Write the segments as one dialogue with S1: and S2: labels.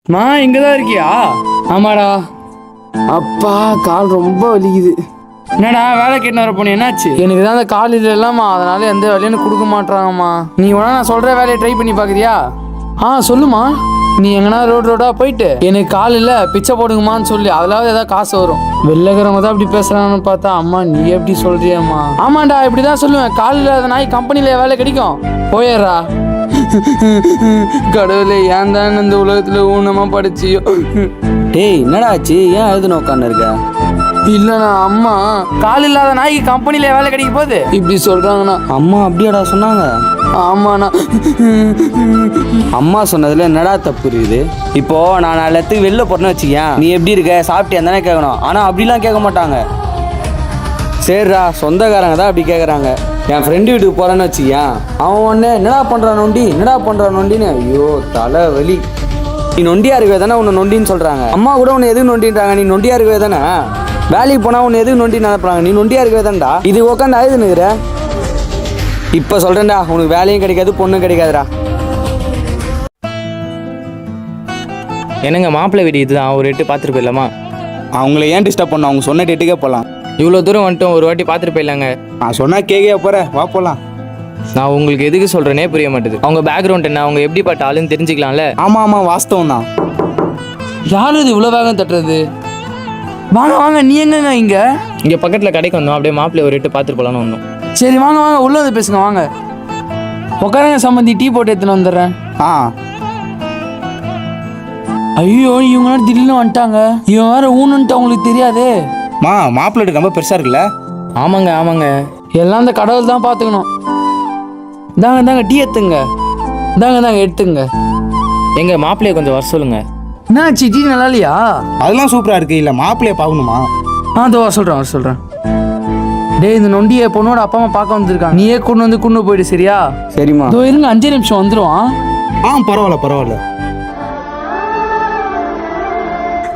S1: மா இங்கதான் இருக்கியா? ஆமாடா. அப்பா கால் ரொம்ப வலிக்குது. என்னடா வேலை கேட்டு வர போனே, என்னாச்சு? எனக்கு தான் அந்த கால் இல்லை இல்லாமா, அதனால எந்த வேலையும் எனக்கு கொடுக்க மாட்டாங்கம்மா. நீ வேணா நான் சொல்ற வேலையை ட்ரை பண்ணி பாக்குறியா? சொல்லுமா. நீ எங்கன்னா ரோடா போயிட்டு எனக்கு கால் இல்லை பிச்சை போடுங்கம்மான்னு சொல்லி அதுலாவது ஏதாவது காசு வரும். வெள்ளைக்கிறவங்க தான் அப்படி பேசுறாங்கன்னு பார்த்தா அம்மா நீ எப்படி சொல்றியம்மா? ஆமாண்டா இப்படிதான் சொல்லுவேன். கால் இல்லாத நாய் கம்பெனில வேலை கிடைக்கும், போயிடுறா. கடவுளே ஏன் தான் இந்த உலகத்துல ஊனமா படிச்சியோ.
S2: டேய் என்னடா ஆச்சு? ஏன் எழுதுன உட்காந்து இருக்க?
S1: இல்லண்ணா அம்மா கால் இல்லாத நாய்க்கு கம்பெனில வேலை கிடைக்க போகுது இப்படி சொல்றாங்கண்ணா.
S2: அம்மா அப்படியாடா சொன்னாங்க?
S1: ஆமாண்ணா.
S2: அம்மா சொன்னதுல என்னடா தப்பு இருக்குது? இப்போ நான் 4 இடத்துக்கு வெளில போறேன்னு வச்சுக்கேன், நீ எப்படி இருக்க சாப்பிட்டியா தானே கேட்கணும். ஆனா அப்படிலாம் கேட்க மாட்டாங்க. சரிடா சொந்தக்காரங்க தான் அப்படி கேட்குறாங்க. என் ஃப்ரெண்டு வீட்டுக்கு போறேன்னு வச்சுக்கேன், அவன் ஒன்று என்னடா பண்றான் நொண்டின்னு. ஐயோ தலை வலி. நீ நொண்டியா இருக்கவே தானே உன்னை நொண்டின்னு சொல்றாங்க. அம்மா கூட உன்னை எதுக்கு நொண்டின்றாங்க? நீ நொண்டியா இருக்கவே தானே. வேலைக்கு போனா உன்னை எதுக்கு நொண்டி நினைப்பாங்க? நீ நொண்டியா இருக்கவே தான்டா. இது உட்காந்து அழுதுனுக்குற. இப்ப சொல்றேன்டா, உனக்கு வேலையும் கிடைக்காது பொண்ணும் கிடைக்காதுடா.
S3: என்னங்க மாப்பிள்ளை வீடு இதுதான், ஒரு எட்டு பார்த்துட்டு போயிடலாமா?
S4: அவங்கள ஏன் டிஸ்டர்ப் பண்ண? அவங்க சொன்ன டேட்டுக்கே போகலாம்.
S3: இவ்வளோ தூரம் வந்துட்டோம், ஒரு வாட்டி பார்த்துட்டு போயிடலாங்க.
S4: நான் சொன்னா கேட்க போகிறேன், வா போகலாம்.
S3: நான் உங்களுக்கு எதுக்கு சொல்கிறேனே புரிய மாட்டேது. அவங்க பேக்ரவுண்ட் என்ன, அவங்க எப்படிப்பட்ட ஆளுன்னு தெரிஞ்சுக்கலாம்ல.
S4: ஆமாம் வாஸ்தவம் தான்.
S1: யாரு இது இவ்வளோ வேகம் தட்டுறது? வாங்க வாங்க. நீ எங்கங்க
S3: இங்கே பக்கத்தில் கடைக்கு வந்தோம், அப்படியே மாப்பிள்ளை ஒரு எட்டு பார்த்துட்டு போகலான்னு வந்தோம்.
S1: சரி வாங்க வாங்க உள்ள வந்து பேசுங்க. வாங்க உட்காருங்க சம்பந்தி, டீ போட்டு எடுத்துன்னு வந்துடுறேன். ஐயோ இவங்க திடீர்னு வந்துட்டாங்க. இவன் வேற ஊனுன்ட்டு அவங்களுக்கு தெரியாதே.
S4: மாப்பிள்ளை ரொம்ப பெருசா இருக்குல்ல?
S3: ஆமாங்க
S1: எல்லாம் இந்த கடவுள் தான் பார்த்துக்கணும். தாங்க டீ எடுத்துங்க. தாங்க எடுத்துங்க.
S3: எங்க மாப்பிள்ளைய கொஞ்சம் வர சொல்லுங்க.
S1: என்னாச்சு, டீ நல்லா இல்லையா?
S4: அதெல்லாம் சூப்பரா இருக்கு. இல்ல மாப்பிள்ளைய பார்க்கணுமா?
S1: அதோ வர சொல்றேன். டேய் இந்த நொண்டியை பொண்ணோட அப்பா அம்மா பார்க்க வந்திருக்காங்க. நீயே கொண்டு போயிடு சரியா?
S2: சரிம்மா.
S1: இதோ இருங்க 5 நிமிஷம் வந்துருவான்.
S4: பரவாயில்ல.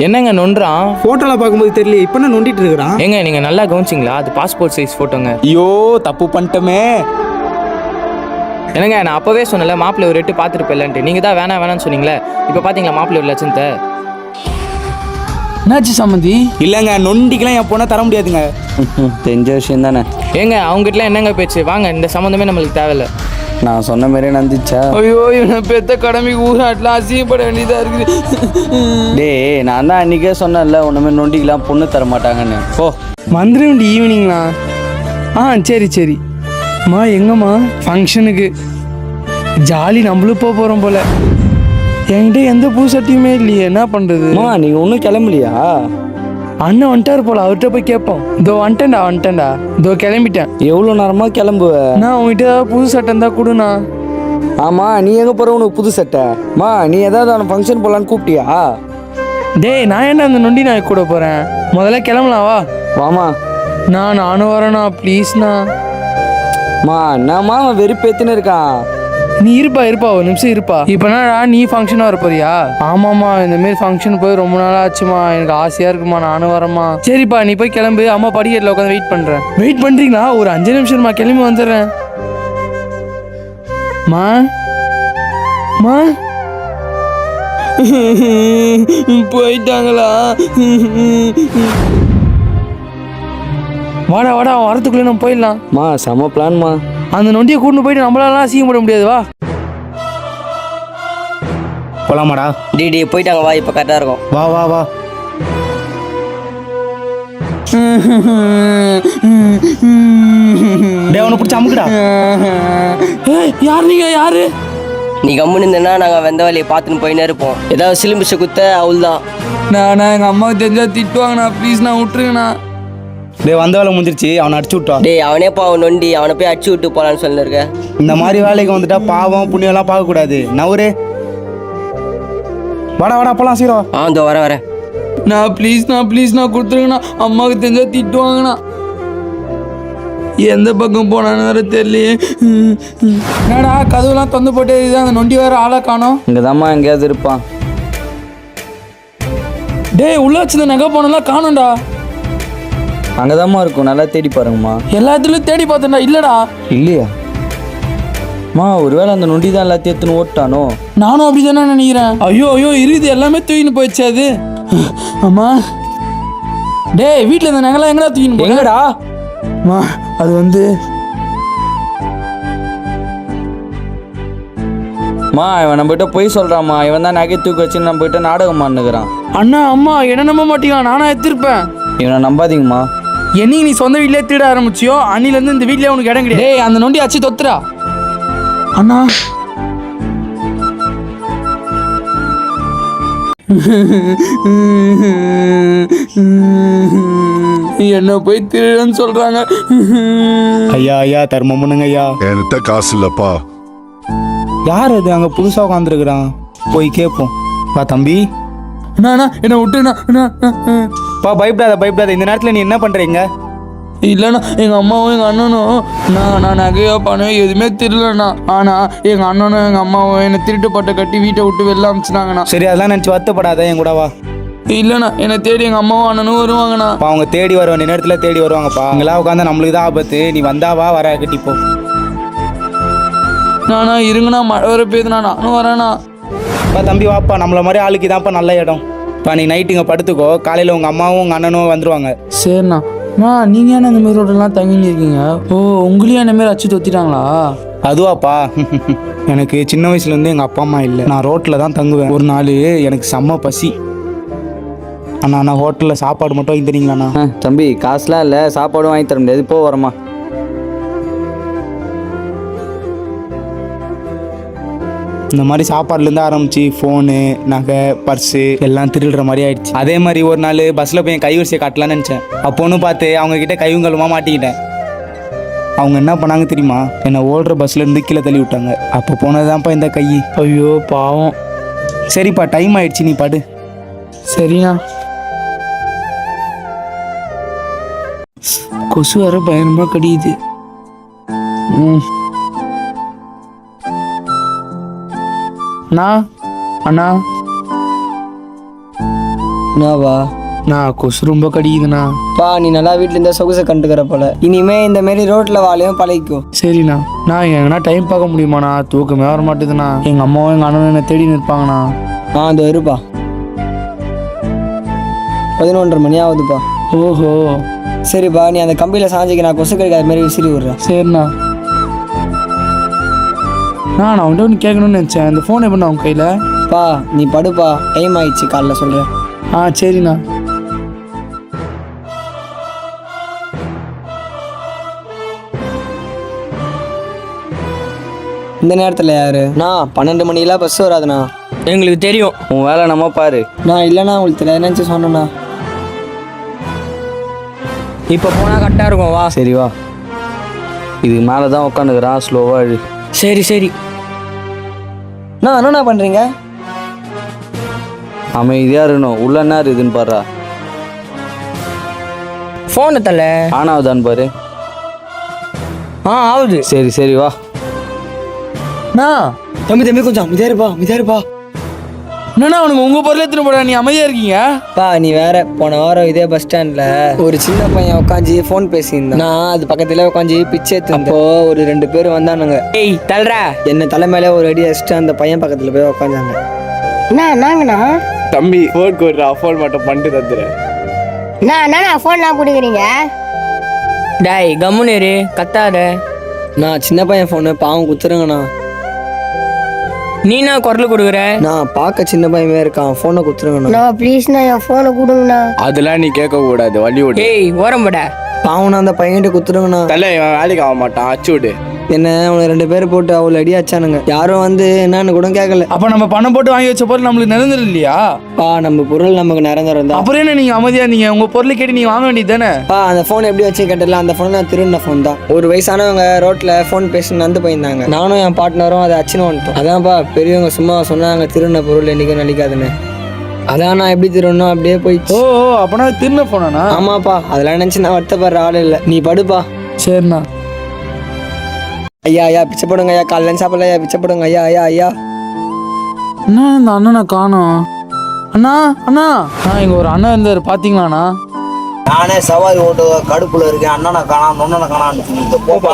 S3: என்னங்க நொன்றான்?
S4: போட்டோல பார்க்கும்போது தெரியல, இப்ப என்ன நொண்டிட்டு இருக்கிறான்?
S3: ஏங்க நீங்க நல்லா கவனிச்சிங்களா? அது பாஸ்போர்ட் சைஸ் போட்டோங்க.
S4: ஐயோ தப்பு பண்ணிட்டோமே.
S3: என்னங்க நான் அப்பவே சொன்னல மாப்பிள்ளை ஒரு எட்டு பார்த்துட்டு போயிடலான்ட்டு. நீங்க தான் வேணாம்னு சொன்னீங்களே. இப்போ பாத்தீங்களா மாப்பிள்ளை ஒரு லட்சத்தை?
S1: என்னாச்சு சம்மந்தி?
S4: இல்லைங்க நொண்டிக்கெல்லாம் என் பொண்ணை தர முடியாதுங்க.
S2: தெரிஞ்ச விஷயம் தானே.
S3: ஏங்க அவங்ககிட்டலாம் என்னங்க பேச்சு? வாங்க, இந்த சம்மந்தமே நம்மளுக்கு தேவையில்லை.
S2: நான் சொன்ன மாதிரியே நந்துச்சா?
S1: ஐயோ இவனை பெத்த கடமைக்கு ஊராட்டலாம் அசிங்கப்பட வேண்டியதா இருக்குது.
S2: டேய் நான் தான் அன்றைக்கே சொன்னேன்ல, ஒன்றுமே நொண்டிக்கலாம் பொண்ணு தர மாட்டாங்கன்னு. ஓ
S1: வந்துருவேண்டி ஈவினிங்ண்ணா. சரி அம்மா எங்கம்மா? ஃபங்க்ஷனுக்கு ஜாலி நம்மளும் போகிறோம் போல. என்கிட்ட எந்த பூ சட்டியுமே இல்லையே, என்ன பண்ணுறது?
S2: நீங்கள் ஒன்றும் கிளம்பலையா?
S1: அண்ணன் வந்துட்டார் போல, அவர்கிட்ட போய் கேட்போம். இதோ வந்துட்டேன்டா இதோ கிளம்பிட்டேன்.
S2: எவ்வளோ நேரமாக கிளம்புவ?
S1: நான் உங்ககிட்ட ஏதாவது புது சட்டை இருந்தால் கொடுண்ணா.
S2: ஆமாம் நீ எங்கே போகிற? உனக்கு புது சட்டைம்மா? நீ ஏதாவது அவனை ஃபங்க்ஷன் போகலான்னு கூப்பிட்டியா?
S1: டேய் நான் என்ன அந்த நொண்டி நாய் கூட போகிறேன். முதல்ல கிளம்பலாம் வா.
S2: வாமா.
S1: நானும் வரேண்ணா ப்ளீஸ்ண்ணா.
S2: என்னம்மா அவன் வெறுப்பேத்துன்னு இருக்கான்.
S1: நீ இருப்பா ஒரு நிமிஷம் இருப்பா. இப்போனா நீ ஃபங்க்ஷனாக வர போறியா? ஆமாம்மா இந்தமாரி ஃபங்க்ஷன் போய் ரொம்ப நாள் ஆச்சுமா, எனக்கு ஆசையாக இருக்குமா, நானும் வரேம்மா. சரிப்பா நீ போய் கிளம்பு, அம்மா படிக்கட்டில் உட்காந்து வெயிட் பண்ணுறேன். வெயிட் பண்ணுறீங்களா? ஒரு 5 நிமிஷம்மா, கிளம்பி வந்துடுறேன். மா போயிட்டாங்களா? வாடா வரத்துக்குள்ளே நம்ம போயிடலாம்.
S2: செம பிளான்மா.
S1: அந்த நொண்டியை கூட்டு போயிட்டு நம்மளாலாம் சீக்கிரம் முடியாது. வா
S4: போலாமாடா?
S2: டி போயிட்டாங்க வா, இப்போ கரெக்டாக இருக்கும்.
S4: வா அவனை பிடிச்ச அமுக்குடா.
S1: யாரு
S2: நீ கம்முன்னு இருந்தேன்னா நாங்கள் வெந்த வேலையை பார்த்துன்னு போயினே இருப்போம். ஏதாவது சிலிம்பிச்ச குத்த அவள் தான்.
S1: நான் எங்கள் அம்மாவுக்கு தெரிஞ்சா திட்டுவாங்கண்ணா, ப்ளீஸ் நான் விட்டுருங்கண்ணா.
S4: வந்த வேலை முடிஞ்சிருச்சு, அவனை அடிச்சு விட்டா.
S2: அவனே பாவம் நொண்டி, அவனை போய் அடிச்சு விட்டு போலான்னு சொல்லிருக்க.
S4: இந்த மாதிரி வேலைக்கு வந்துட்டா பாவம் புண்ணியெல்லாம் பார்க்கக்கூடாது. நவரே வாடா போலாம் சீரம்.
S2: இதோ வரேன்.
S1: நான் ப்ளீஸ் கொடுத்துருங்கண்ணா, அம்மாவுக்கு தெரிஞ்சா திட்டுவாங்கண்ணா. எந்த பக்கம் போனான்னு வேற தெரியலையே. என்னடா கதவுலாம் தொந்து போட்டே இருக்குது, அந்த நொண்டி வேற ஆளை காணோம்.
S2: இங்கே தான்மா எங்கேயாவது இருப்பான்.
S1: டேய் உள்ள வச்சிருந்த நகை போனெல்லாம் காணோம்டா.
S2: அங்கதாம்மா இருக்கும், நல்லா தேடி பாருங்கம்மா.
S1: எல்லா இடத்துலயும் தேடி பார்த்தேன்டா, இல்லடா.
S2: இல்லையா? ஒருவேளை அந்த நொண்டி தான் எல்லாத்தையும் எடுத்துன்னு ஓட்டானோ?
S1: நானும் அப்படிதானே நினைக்கிறேன். ஐயோ ஐயோ இருக்குது, எல்லாமே தூக்கின்னு போயிடுச்சு அது. அம்மா டேய், வீட்டில் இருந்த நகைலாம் எங்கடா தூக்கின்னு போய்?
S2: எங்கடா?
S1: அம்மா அது வந்து
S2: இவன் நம்மகிட்ட பொய் சொல்றாம்மா. இவன் தான் நகை தூக்கி வச்சு நம்மகிட்ட நாடகம் பண்ணுகிறான்.
S1: அண்ணா அம்மா என்ன நம்ப மாட்டீங்க, நானா எடுத்திருப்பேன்.
S2: இவனை நம்பாதீங்கம்மா.
S1: என்னைக்கு நீ சொந்த வீட்லயே திருட ஆரம்பிச்சியோ அன்னிலேருந்து இந்த வீட்லயே உனக்கு இடம் கிடையாது. டேய், அந்த நொண்டி அச்சு தொத்துறா. அண்ணா என்ன போய் திருடன்னு சொல்றாங்க.
S4: ஐயா ஐயா தர்மம் பண்ணுங்க ஐயா.
S5: என்கிட்ட காசு இல்லப்பா.
S4: யார் அது அங்கே புதுசாக உட்காந்துருக்குறான்? போய் கேட்போம். பா தம்பி.
S1: அண்ணா என்ன விட்டுண்ணா.
S4: பா பயப்படாத. இந்த நேரத்தில் நீ என்ன பண்ணுறீங்க?
S1: இல்லைண்ணா, எங்கள் அம்மாவும் எங்கள் அண்ணனும் நான் நகையோ பணம் எதுவுமே திருடலண்ணா. ஆனால் எங்கள் அண்ணனும் எங்கள் அம்மாவும் என்னை திருட்டு பட்டை கட்டி வீட்டை விட்டு வெளில அமிச்சினாங்கண்ணா.
S4: சரி, அதெல்லாம் நினச்சி வருத்தப்படாத, என் கூட வா.
S1: இல்லைண்ணா, என்னை தேடி எங்கள் அம்மாவும் அண்ணனும் வருவாங்கண்ணா.
S4: பா அவங்க தேடி வருவாங்க, நேரத்தில் தேடி வருவாங்கப்பா. அங்கெல்லாம் உட்காந்து நம்மளுக்கு தான் ஆபத்து. நீ வந்தாவா வர கட்டிப்போ.
S1: நானா இருங்கண்ணா, மழை வர பெய்யுதுண்ணா, நானும் வரேண்ணா.
S4: பா தம்பி வாப்பா, நம்மள மாதிரி ஆளுக்கு தான்ப்பா நல்ல இடம். பா நீ நைட்டு இங்கே படுத்துக்கோ, காலையில் உங்கள் அம்மாவும் உங்கள் அண்ணனும் வந்துடுவாங்க.
S1: சரிண்ணா. நீங்கள் ஏன்னா இந்த மாதிரி ரோடெல்லாம் தங்கின்னு இருக்கீங்க? ஓ, உங்களையும் என்ன மாரி அச்சு தொத்திட்டாங்களா?
S4: அதுவாப்பா, எனக்கு சின்ன வயசுலேருந்து எங்கள் அப்பா அம்மா இல்லை. நான் ரோட்டில் தான் தங்குவேன். ஒரு நாள் எனக்கு செம்ம பசி. அண்ணா ஹோட்டலில் சாப்பாடு மட்டும் வாங்கி தரீங்களாண்ணா?
S2: தம்பி, காசுலாம் இல்லை, சாப்பாடும் வாங்கி தர முடியாது. இப்போ வரமா.
S4: இந்த மாதிரி சாப்பாடுலேருந்து ஆரம்பிச்சு ஃபோனு, நகை, பர்ஸு எல்லாம் திருடுற மாதிரி ஆயிடுச்சு. அதே மாதிரி ஒரு நாள் பஸ்ஸில் போய் என் கைவரிசையை காட்டலான்னு நினச்சேன். அப்போன்னு பார்த்து அவங்கக்கிட்ட கைவங்கலுமா மாட்டிக்கிட்டேன். அவங்க என்ன பண்ணாங்க தெரியுமா? என்னை ஓடுற பஸ்லேருந்து கீழே தள்ளி விட்டாங்க. அப்போ போனது தான்ப்பா இந்த கை.
S1: ஐயோ பாவம்.
S4: சரிப்பா, டைம் ஆயிடுச்சு, நீ படு.
S1: சரிண்ணா. கொசு வர பயங்கரமாக கடியுது. அண்ணா
S6: என்னவா?
S1: நான் கொசு ரொம்ப கடிக்குதுண்ணா.
S6: பா நீ நல்லா வீட்டில் இருந்தால் சொகுசை கண்டுக்கிற போல. இனிமே இந்த மாரி ரோட்டில் வாழையும் பழகிக்கும்.
S1: சரிண்ணா. நான் எங்கன்னா டைம் பார்க்க முடியுமாண்ணா? தூக்கமே வர மாட்டேதுண்ணா. எங்கள் அம்மாவும் எங்கள் அண்ணனும் என்னை தேடி நிற்பாங்கண்ணா.
S6: அது வருப்பா. 11:30 மணி ஆகுதுப்பா.
S1: ஓஹோ.
S6: சரிப்பா, நீ அந்த கம்பியில் சாஞ்சிக்க, நான் கொசு கடிக்காத மாதிரி விசிறி விடுறேன்.
S1: சரிண்ணா. நான் அவன்கிட்ட ஒன்று கேட்கணும்னு நினச்சேன். இந்த ஃபோன் எப்படிண்ணா உன் கையில்?
S6: பா நீ படுப்பா, டைம் ஆயிடுச்சு, காலைல சொல்கிறேன்.
S1: சரிண்ணா.
S6: இந்த நேரத்தில் யாரு? நான் 12 மணிக்கெல்லாம் பஸ் வராதுண்ணா.
S3: எங்களுக்கு தெரியும்.
S2: உன் வேலை நம்ம பாரு.
S6: நான் இல்லைண்ணா, உங்களுக்கு தெரியாது நினச்சி சொன்னேண்ணா.
S3: இப்போ போனால் கரெக்டாக இருக்கும். வா.
S2: சரி வா. இதுக்கு மேலே தான் உட்காந்துக்கிறான். ஸ்லோவாக அழு.
S3: சரி.
S6: நான் என்னண்ணா பண்ணுறீங்க?
S2: அமைதியாக இருக்கணும். உள்ள என்ன இருக்குதுன்னு பாரு.
S3: ஃபோனை தள்ள.
S2: ஆனாவுதான்னு பாரு.
S3: ஆகுது.
S2: சரி வா.
S6: தம்பி கொஞ்சம் மிதாருப்பா.
S1: என்னண்ணா அவனுக்கு உங்கள் பொருள் எடுத்துன்னு போடா, நீ அமைதியாக இருக்கீங்க?
S6: பா நீ வேற, போன வாரம் இதே பஸ் ஸ்டாண்டில் ஒரு சின்ன பையன் உட்காந்து ஃபோன் பேசியிருந்தான். நான் அது பக்கத்துல உட்காந்து பிச்சை எடுத்துருந்தேன். அப்போ ஒரு 2 பேர் வந்தானுங்க.
S3: ஏய் தள்ளுற.
S6: என்ன தலைமையில ஒரு அடி அடிச்சுட்டு அந்த பையன் பக்கத்துல போய் உட்காந்தாங்க.
S7: நாங்கண்ணா
S4: தம்பி ஃபோன் கொடுறா, ஃபோன் மட்டும் பண்ணிட்டு தந்துடுறேன்.
S7: என்னண்ணா ஃபோன்லாம் கொடுக்குறீங்க?
S3: டேய் கம்முன்னு இரு, கத்தாத.
S6: நான் சின்ன பையன் ஃபோனு பாவம் குத்துருங்கண்ணா.
S3: நீ என்ன குரல் கொடுக்குற?
S6: நான் பார்க்க சின்ன பையன் இருக்கான், ஃபோனை குத்துருங்கண்ணா.
S7: நான் ப்ளீஸ்ண்ணா என் ஃபோனை கொடுங்கண்ணா.
S4: அதெல்லாம் நீ கேட்க கூடாது, வழி விடு.
S3: ஏய் ஓரம்பட.
S6: பாவனா அந்த பையன்கிட்ட குத்துருங்கண்ணா.
S4: தலை இவன் வேலைக்கு ஆக மாட்டான், அச்சு விடு.
S6: என்ன அவனை 2 பேர் போட்டு அவ்வளோ அடி அடிச்சானுங்க. யாரும் வந்து என்னன்னு கூட கேட்கல.
S1: அப்போ நம்ம பணம் போட்டு வாங்கி வச்ச பொருள் நம்மளுக்கு நிரந்தரம் இல்லையா?
S6: பா நம்ம பொருள் நமக்கு நிரந்தரம் தான்.
S1: அப்புறம் என்ன நீங்கள் அமைதியாக இருந்தீங்க? உங்கள் பொருளை கேட்டு நீங்கள் வாங்க வேண்டியது தானே?
S6: பா அந்த ஃபோன் எப்படி வச்சு கேட்டல, அந்த ஃபோன் நான் திருடின ஃபோன் தான். ஒரு வயசானவங்க ரோட்டில் ஃபோன் பேசி நடந்து போயிருந்தாங்க. நானும் என் பார்ட்னரும் அதை அச்சுன்னு வந்துட்டோம். அதான்ப்பா பெரியவங்க சும்மா சொன்னாங்க திருடின பொருள் என்றைக்கும் நடிக்காதுன்னு. அதான் நான் எப்படி திருடணும் அப்படியே போயிடுச்சு.
S1: ஓ அப்போனா திரும்ப போனானா?
S6: ஆமாப்பா, அதெல்லாம் நினச்சி நான் வருத்தப்படுற ஆள் இல்லை. நீ படுப்பா.
S1: சரிண்ணா.
S6: ஐயா பிச்சை போடுங்க ஐயா, காலையில் சாப்பிடல ஐயா, பிச்சை போடுங்க ஐயா.
S1: என்ன இந்த அண்ணனை காணோம்? அண்ணா இங்கே ஒரு அண்ணன் இருந்தார், பார்த்தீங்களாண்ணா?
S8: நானே சவாரி ஓட்டு கடுப்புல இருக்கேன். அண்ணனை காணாம நொண்ணனை காணான்னு போப்பா.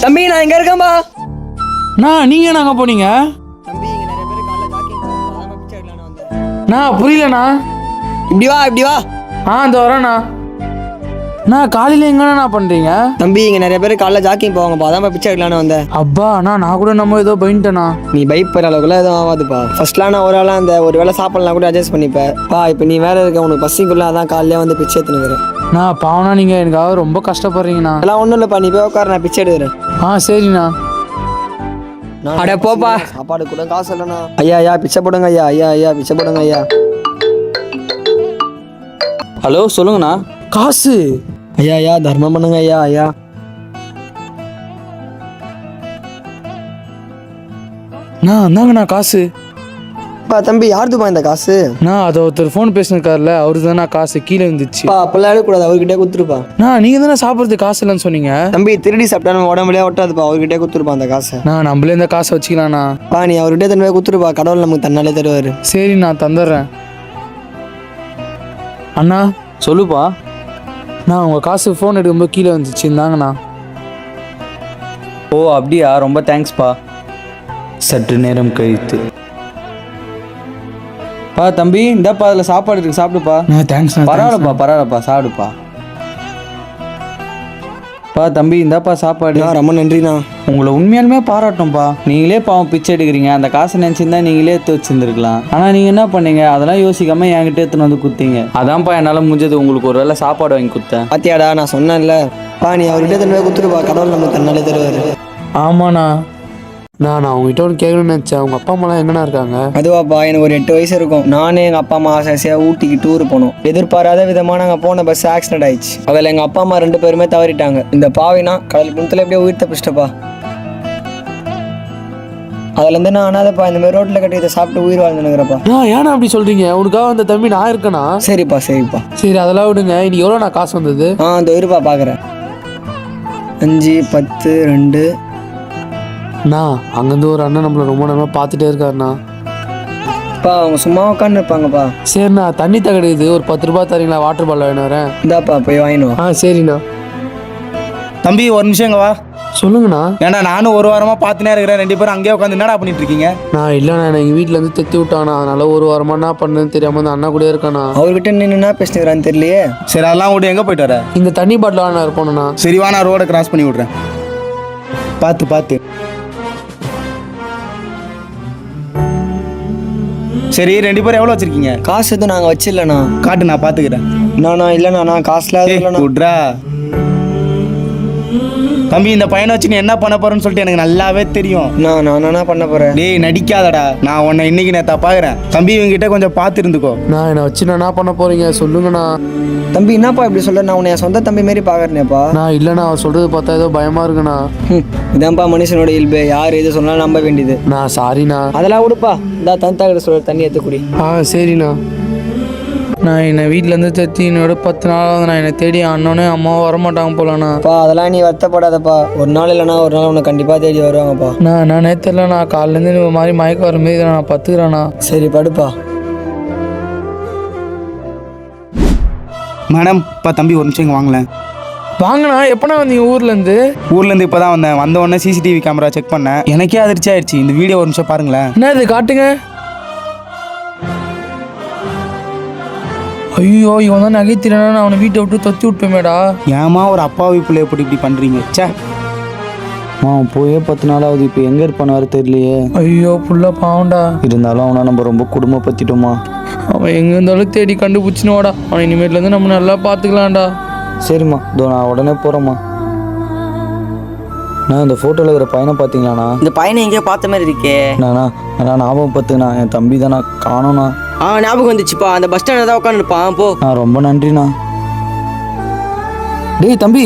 S6: தம்பி நான் இங்க இருக்கேன்பா.
S1: நான் நீங்கள் நாங்கள் போனீங்க
S6: தம்பி இங்கே நிறைய பேர் காலைல ஜாக்கிங் போவாங்க அதான் பிச்சை எடுக்கலான்னு வந்தேன்.
S1: நான் புரியலண்ணா.
S6: இப்படி வா இப்படி வா.
S1: இந்த வரேண்ணா. நான் காலையில் எங்கண்ணா பண்ணுறீங்க?
S6: தம்பி இங்கே நிறைய பேர் காலைல ஜாக்கிங் போவாங்கப்பா அதான் பிச்சை எடுக்கலான்னு வந்தேன்.
S1: அப்பா நான் கூட நம்ம ஏதோ பயந்துட்டேண்ணா.
S6: நீ பயப்படுற அளவுக்குலாம் எதுவும் ஆகாதுப்பா. ஃபர்ஸ்ட்லாம் நான் ஒரு ஆளாக அந்த ஒரு வேளை சாப்பிடலாம் கூட அட்ஜஸ்ட் பண்ணிப்பேன். இப்போ நீ வேற இருக்க உனக்கு பசிக்குள்ள அதான் காலையிலே வந்து பிச்சை எடுத்துனுக்கிறேன்.
S1: நான் பாவனா நீங்கள் எனக்காக ரொம்ப கஷ்டப்படுறீங்கண்ணா.
S6: அதெல்லாம் ஒன்றும் இல்லைப்பா, நீ போய் உட்கார, நான் பிச்சை எடுக்கிறேன்.
S1: சரிண்ணா.
S6: அட போப்பா. சாப்பாடு கூட காசு இல்லைண்ணா. ஐயா பிச்சை போடுங்க ஐயா. ஐயா பிச்சை போடுங்க ஐயா.
S2: ஹலோ சொல்லுங்கண்ணா.
S1: காசு?
S6: ஐயா தர்மம் பண்ணுங்க ஐயா.
S1: இந்தாங்கண்ணா காசு.
S6: தம்பி யாருதுப்பா இந்த காசு?
S1: அதை ஒருத்தர் ஃபோன் பேசினிருக்காருல அவரு தானே காசு கீழே வந்துச்சு.
S6: அப்பெல்லாம் எடுக்கக்கூடாது, அவர்கிட்டே கொடுத்துருப்பா.
S1: நீங்கள் தானே சாப்பிட்றதுக்கு காசு இல்லைன்னு சொன்னீங்க.
S6: தம்பி திருடி சாப்பிட்டா நம்ம உடம்புலேயே ஒட்டாதுப்பா, அவர்கிட்டே கொடுத்துருப்பா அந்த காசை.
S1: நம்மளே இந்த காசை வச்சுக்கலாண்ணா.
S6: நீ அவர்கிட்டே தண்ணி கொடுத்துருப்பா, கடவுள் நமக்கு தன்னாலே தருவார்.
S1: சரி நான் தந்துடுறேன். அண்ணா
S2: சொல்லுப்பா.
S1: உங்கள் காசு ஃபோன் எடுக்கும்போது கீழே வந்துச்சு, இந்தாங்கண்ணா.
S2: ஓ அப்படியா, ரொம்ப தேங்க்ஸ்ப்பா. சற்று நேரம் கழித்து தம்பி இந்தாப்பா அதில் சாப்பாடு இருக்கு, சாப்பிடுப்பா.
S1: தேங்க்ஸ்.
S2: பரவாயில்லப்பா சாப்பிடுப்பா. தம்பி இந்தாப்பா சாப்பாடு.
S6: ரொம்ப நன்றிண்ணா.
S2: உங்களை உண்மையாலுமே பாராட்டணும்ப்பா. நீங்களே பாவம் பிச்சை எடுக்கிறீங்க, அந்த காசை நினச்சிருந்தா நீங்களே எடுத்து வச்சுருந்துருக்கலாம். ஆனால் நீங்கள் என்ன பண்ணீங்க, அதெல்லாம் யோசிக்காமல் என்கிட்ட எடுத்துன்னு வந்து கொடுத்தீங்க. அதான்ப்பா என்னால் முடிஞ்சது, உங்களுக்கு ஒரு வேளை சாப்பாடு வாங்கி கொடுத்தேன்.
S6: பாத்தியாடா நான் சொன்னேன்ல. நீ அவர்கிட்ட தண்ணி கொடுத்துருப்பா, கடவுள் நமக்கு தன்னாலே தருவார்.
S1: ஆமாண்ணா. நான் உங்ககிட்ட ஒன்று கேட்கணும்னு நினச்சேன். உங்கள் அப்பா அம்மாலாம் எங்கண்ணா இருக்காங்க?
S6: அதுவாப்பா, எனக்கு ஒரு 8 வயசு இருக்கும். நானே எங்கள் அப்பா அம்மா ஆசையாக ஊட்டிக்கு டூர் போனோம். எதிர்பாராத விதமாக நாங்கள் போன பஸ் ஆக்சிடென்ட் ஆயிடுச்சு. அதில் எங்கள் அப்பா அம்மா 2 பேருமே தவறிட்டாங்க. இந்த பாவினா கடல் குணத்தில் எப்படியோ உயிர் தப்பிச்சிட்டப்பா. அதுலேருந்து நான் அனாதப்பா, இந்த மாதிரி ரோட்டில் கட்டி இதை சாப்பிட்டு உயிர் வாழ்ந்துனுங்கிறப்பா.
S1: ஏன்னா அப்படி சொல்கிறீங்க? உனக்காக அந்த தம்பி நான் இருக்கேண்ணா.
S6: சரிப்பா.
S1: சரி அதெல்லாம் விடுங்க. இன்னைக்கு எவ்வளோ நான் காசு வந்தது?
S6: அந்த இருப்பா பார்க்குறேன். 5, 10, 2.
S1: அங்கேருந்து ஒரு அண்ணன் நம்மளை ரொம்ப நேரமாக பார்த்துட்டே இருக்காருண்ணா.
S6: அவங்க சும்மா உட்காந்து இருப்பாங்கப்பா.
S1: சரிண்ணா, தண்ணி தகடுது, ஒரு 10 ரூபா தரீங்களா? வாட்டர் பாட்டில் வேணும் வரேன்.
S6: இந்தாப்பா போய் வாங்கினோம்.
S1: சரிண்ணா.
S4: தம்பி ஒரு நிமிஷம் இங்க வா.
S1: சொல்லுங்கண்ணா.
S4: ஏன்னா நானும் ஒரு வாரமாக பார்த்துனே இருக்கிறேன், 2 பேரும் அங்கேயே உட்காந்து என்னடா பண்ணிட்டு இருக்கீங்க?
S1: இல்லைண்ணா, எங்கள் வீட்டிலேருந்து தெத்தி விட்டாண்ணா. அதனால ஒரு வாரமாக என்ன பண்ணுன்னு தெரியாமல் அந்த அண்ணா கூட இருக்காண்ணா.
S6: அவர்கிட்ட நின்று என்ன பேசுகிறான்னு தெரியலையே.
S4: சரி அதெல்லாம் விட்டு எங்கே போயிட்டு வர?
S1: இந்த தண்ணி பாட்டில் வாங்க இருப்போண்ணா.
S4: சரி வா, நான் ரோடை கிராஸ் பண்ணி விட்றேன். பார்த்து சரி 2 பேரும் எவ்வளோ வச்சிருக்கீங்க?
S6: காசு எதுவும் நாங்கள் வச்சிடலண்ணா.
S4: காட்டு, நான் பார்த்துக்கிறேன்.
S6: இல்லைண்ணா காசுலாம் இல்லைண்ணா.
S4: விட்றா தம்பி, இந்த பையனை வச்சு நீ என்ன பண்ண போறேன்னு சொல்லிட்டு எனக்கு நல்லாவே தெரியும்.
S6: நான் என்ன பண்ண போறேன்?
S4: டேய் நடிக்காதடா, நான் உன்னை இன்னைக்கு நேத்தா பாக்குறேன். தம்பி இவங்கிட்ட கொஞ்சம் பார்த்து இருந்துக்கோ.
S1: என்னை வச்சு என்ன பண்ண போறீங்க சொல்லுங்கண்ணா.
S6: தம்பி என்னப்பா இப்படி சொல்ற? நான் உன்னை என் சொந்த தம்பி மாரி பாக்குறேனேப்பா.
S1: இல்லைண்ணா, அவர் சொல்றது பார்த்தா ஏதோ பயமா இருக்குண்ணா.
S6: இதான்ப்பா மனுஷனோட இயல்பு, யார் எது சொன்னாலும் நம்ப வேண்டியது.
S1: சாரிண்ணா.
S6: அதெல்லாம் விடுப்பா. இந்த தந்தாக்கிட்ட சொல்ற தண்ணி எடுத்து குடி.
S1: சரிண்ணா. என்னை வீட்டிலேருந்து தெத்தி என்னோட 10 நாள் என்னை தேடி அண்ணனே அம்மாவும் வரமாட்டாங்க போலண்ணா.
S6: அதெல்லாம் நீ வருத்தப்படாதப்பா. ஒரு நாள் இல்லைனா ஒரு நாள் உன்னை கண்டிப்பாக தேடி வருவாங்கப்பா.
S1: நான் நேற்றுல நான் காலையிலேருந்து இந்த மாதிரி மயக்கம் வர மாரி நான் பத்துக்கிறேண்ணா.
S6: சரி படுப்பா.
S4: மேடம் தம்பி ஒரு நிமிஷம் இங்கே வாங்கலேன்.
S1: வாங்கண்ணா. எப்போண்ணா வந்தீங்க ஊர்லேருந்து?
S4: ஊர்லேருந்து இப்போ தான் வந்தேன். வந்த உடனே சிசிடிவி கேமரா செக் பண்ணேன், எனக்கே அதிர்ச்சி ஆயிடுச்சு. இந்த வீடியோ ஒரு நிமிஷம் பாருங்களேன்.
S1: என்ன இது காட்டுங்க. ஐயோ, இவன் தான் நகைத்திறனா, நான் அவனை வீட்டை விட்டு தொத்தி விட்டுமேடா.
S4: ஏமா ஒரு அப்பாவி பிள்ளைய போட்டு இப்படி பண்ணுறீங்க? சே
S2: போயே 10 நாளாவது, இப்போ எங்கே இருப்பான்னு வேறு தெரியலையே.
S1: ஐயோ புள்ள பாவண்டா.
S2: இருந்தாலும் அவனை நம்ம ரொம்ப குடும்பப்படுத்திட்டோமா.
S1: அவன் எங்கே இருந்தாலும் தேடி கண்டுபிடிச்சின்னு வாடா. அவன் இனிமேட்லேருந்து நம்ம நல்லா பார்த்துக்கலாம்டா.
S2: சரிம்மா, நான் உடனே போகிறேம்மா. இந்த ஃபோட்டோவில் இருக்கிற பையனை பார்த்தீங்களாண்ணா?
S6: இந்த பையனை எங்கேயோ பார்த்த மாதிரி இருக்கே.
S2: நான் ஞாபகம் பார்த்துண்ணா, என் தம்பி தானே காணோண்ணா.
S6: ஞாபகம் வந்துச்சுப்பா, அந்த பஸ் ஸ்டாண்டில் தான் உட்காந்துருப்பான். போ.
S2: ரொம்ப நன்றிண்ணா. டேய் தம்பி.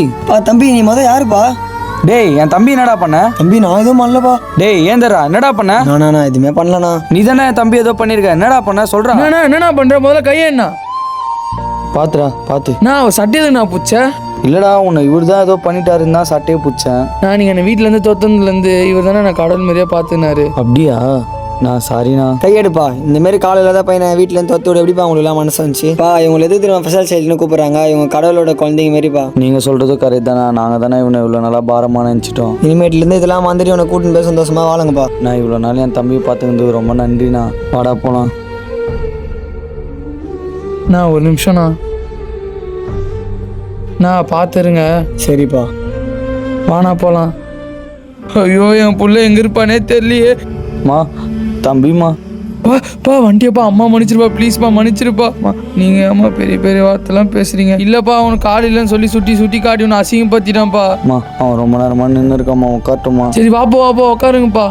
S6: தம்பி நீ யாருப்பா?
S2: டேய் என் தம்பி என்னடா பண்ண?
S6: தம்பி நான் எதுவும் பண்ணலப்பா.
S2: டேய் ஏந்தரா, என்னடா பண்ண?
S6: நான் எதுவுமே பண்ணலண்ணா.
S2: நீ தானே என் தம்பி ஏதோ பண்ணியிருக்க, என்னடா பண்ண சொல்கிறேன்.
S1: என்னண்ணா பண்ணுற? முதல்ல கையை என்ன
S2: பார்த்துடா பார்த்து.
S1: அவன் சட்டையை நான் பிடிச்சேன்.
S2: இல்லைடா, உன்னை இவர் தான் ஏதோ பண்ணிட்டாருன்னு தான் சட்டையை பிடிச்சேன்.
S1: நீங்கள் என்னை வீட்டிலேருந்து தொத்ததுலேருந்து இவர் தானே நான் கடவுள் மாதிரியே பார்த்துனாரு.
S2: அப்படியா? நான் சாரிண்ணா.
S6: கையெடுப்பா. இந்த மாதிரி காலம் இல்லாத பையனை வீட்டிலேருந்து தொத்து விட எப்படிப்பா உங்களுக்கு எல்லாம் மனசு வந்துச்சு? பா இவங்களை எது திரும்ப ஸ்பெஷல் சைல்டுன்னு கூப்பிட்றாங்க. இவங்க கடவுளோட குழந்தைங்க மாரிப்பா.
S2: நீங்கள் சொல்கிறது கரெக்ட் தானே. நாங்கள் தானே இவனை இவ்வளோ நல்லா பாரமாக நினச்சிட்டோம்.
S6: இனிமேட்லேருந்து இதெல்லாம் வந்துட்டு இவனை கூட்டின்னு போய் சந்தோஷமா வாழுங்கப்பா.
S2: நான் இவ்வளோ நாள் என் தம்பியை பார்த்துக்கிறது ரொம்ப நன்றிண்ணா. வாடா போகலாம்.
S1: நான் ஒரு நிமிஷம்ண்ணா. நான் பார்த்துருங்க.
S6: சரிப்பா.
S1: வாண்ணா போகலாம். ஐயோ என் புள்ள எங்கே இருப்பானே தெரியலையே.
S2: மா தம்பிம்மா.
S1: பா வண்டியப்பா அம்மா மன்னிச்சிருப்பா ப்ளீஸ்ப்பா மன்னிச்சிருப்பா. நீங்கள் அம்மா பெரிய பெரிய வார்த்தைலாம் பேசுகிறீங்க. இல்லைப்பா அவனுக்கு கால் இல்லைன்னு சொல்லி சுட்டி காட்டி ஒன்று அசிங்கப்படுத்திட்டான்ப்பா.
S2: அம்மா அவன் ரொம்ப நேரமாக நின்று இருக்காம்மா. உட்காரட்டுமா?
S1: சரி வாப்பா உட்காருங்கப்பா.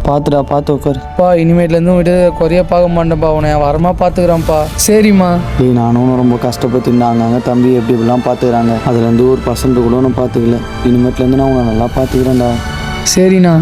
S2: பார்த்து உட்காரு.
S1: பா இனிமேட்லேருந்து விட்டு குறைய பார்க்க மாட்டேன்ப்பா. அவனை வரமா பார்த்துக்கிறான்ப்பா. சரிம்மா.
S2: டேய் நானும் ரொம்ப கஷ்டப்பட்டுருந்தாங்க. தம்பி எப்படி இப்படிலாம் பார்த்துக்கிறாங்க. அதுலேருந்து ஒரு பர்சன்ட் கூட ஒன்றும் பார்த்துக்கல. இனிமேட்லேருந்து நான் உன்னை நல்லா பார்த்துக்கிறேன்டா.
S1: சரிண்ணா.